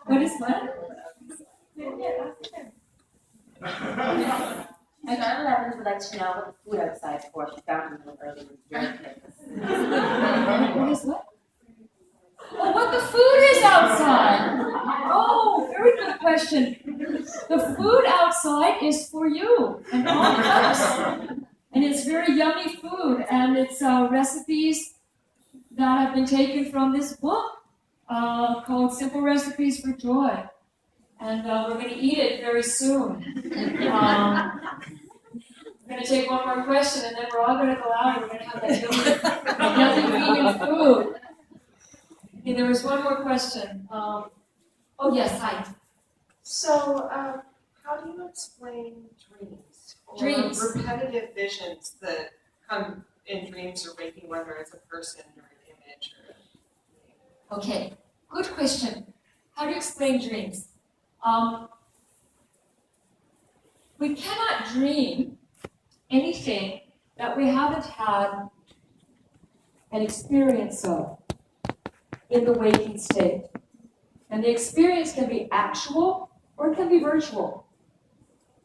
What is what? And John Levins would like to know what the food outside for. She found it earlier. What is what? Oh, what the food is outside. Oh, very good question. The food outside is for you and all of us. And it's very yummy food. And it's recipes that have been taken from this book called Simple Recipes for Joy. And we're going to eat it very soon. We're going to take one more question, and then we're all going to go out and we're going to have that yummy vegan food. Okay, there was one more question. Oh, yes, hi. So, how do you explain dreams? Or Dreams. repetitive visions that come in dreams or waking, whether it's a person or an image or Okay, good question. How do you explain dreams? We cannot dream anything that we haven't had an experience of in the waking state. And the experience can be actual or it can be virtual.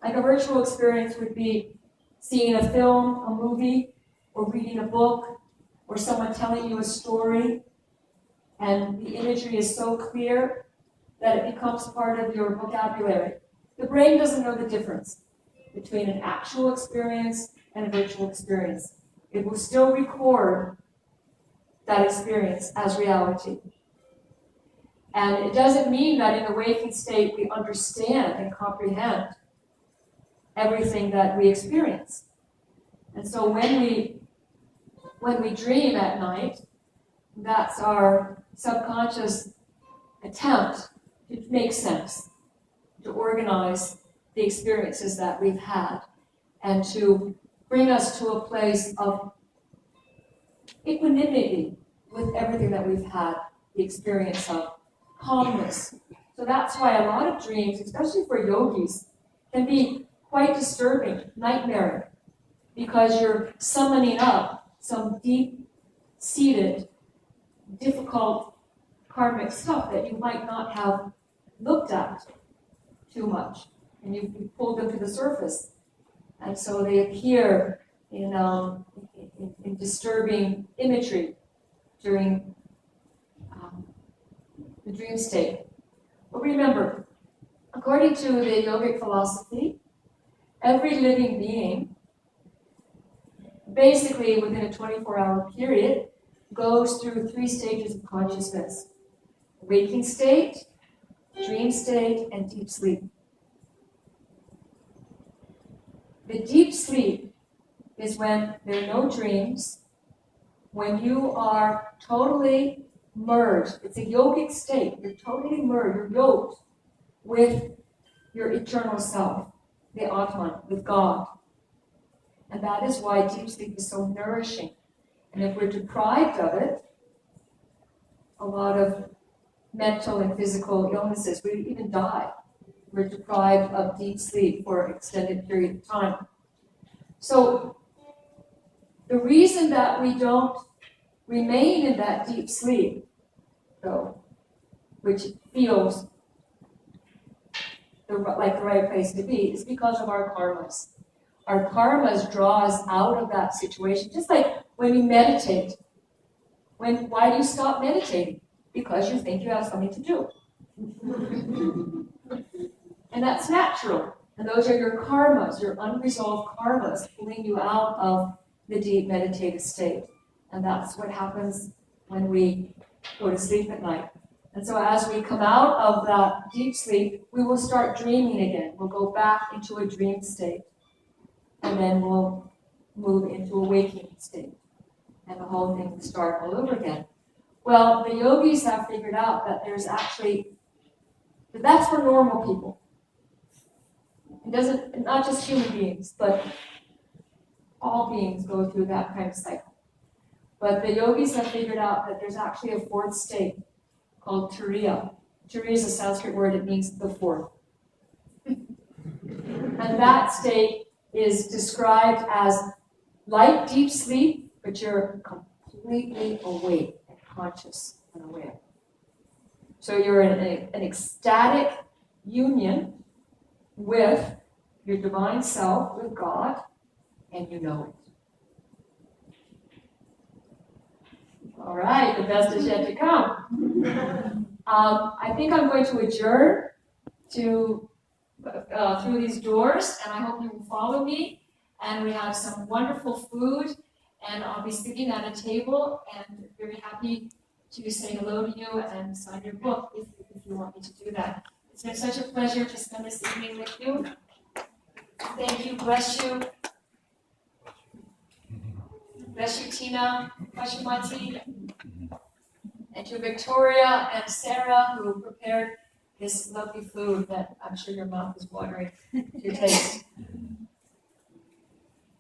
Like a virtual experience would be seeing a film, a movie, or reading a book, or someone telling you a story, and the imagery is so clear that it becomes part of your vocabulary. The brain doesn't know the difference between an actual experience and a virtual experience. It will still record that experience as reality. And it doesn't mean that in the waking state we understand and comprehend everything that we experience. And so when we dream at night, that's our subconscious attempt to make sense, to organize the experiences that we've had, and to bring us to a place of equanimity with everything that we've had the experience of, calmness. So that's why a lot of dreams, especially for yogis, can be quite disturbing, nightmaric, because you're summoning up some deep-seated, difficult karmic stuff that you might not have looked at too much, and you pulled them to the surface. And so they appear in disturbing imagery during the dream state. But remember, according to the yogic philosophy, every living being, basically within a 24-hour period, goes through 3 stages of consciousness: waking state, dream state, and deep sleep. The deep sleep is when there are no dreams, when you are totally merged. It's a yogic state. You're totally merged. You're yoked with your eternal self, the Atman, with God. And that is why deep sleep is so nourishing. And if we're deprived of it, a lot of mental and physical illnesses, we even die. We're deprived of deep sleep for an extended period of time. So the reason that we don't remain in that deep sleep, though, which feels like the right place to be, is because of our karmas. Our karmas draw us out of that situation, just like when we meditate. Why do you stop meditating? Because you think you have something to do. And that's natural. And those are your karmas, your unresolved karmas, pulling you out of the deep meditative state. And that's what happens when we go to sleep at night. And so as we come out of that deep sleep, we will start dreaming again. We'll go back into a dream state. And then we'll move into a waking state. And the whole thing will start all over again. Well, the yogis have figured out that that's for normal people. It doesn't, not just human beings, but all beings go through that kind of cycle. But the yogis have figured out that there's actually a 4th state called Turiya. Turiya is a Sanskrit word, it means the 4th. And that state is described as like deep sleep, but you're completely awake and conscious and aware. So you're in an ecstatic union with your divine self, with God, and you know it. All right, the best is yet to come. I think I'm going to adjourn to through these doors, and I hope you will follow me. And we have some wonderful food, and I'll be sitting at a table, and very happy to say hello to you and sign your book if you want me to do that. It's been such a pleasure to spend this evening with you. Thank you. Bless you. Bless you, Tina. Bless you, Monty. And to Victoria and Sarah, who prepared this lovely food that I'm sure your mouth is watering to taste.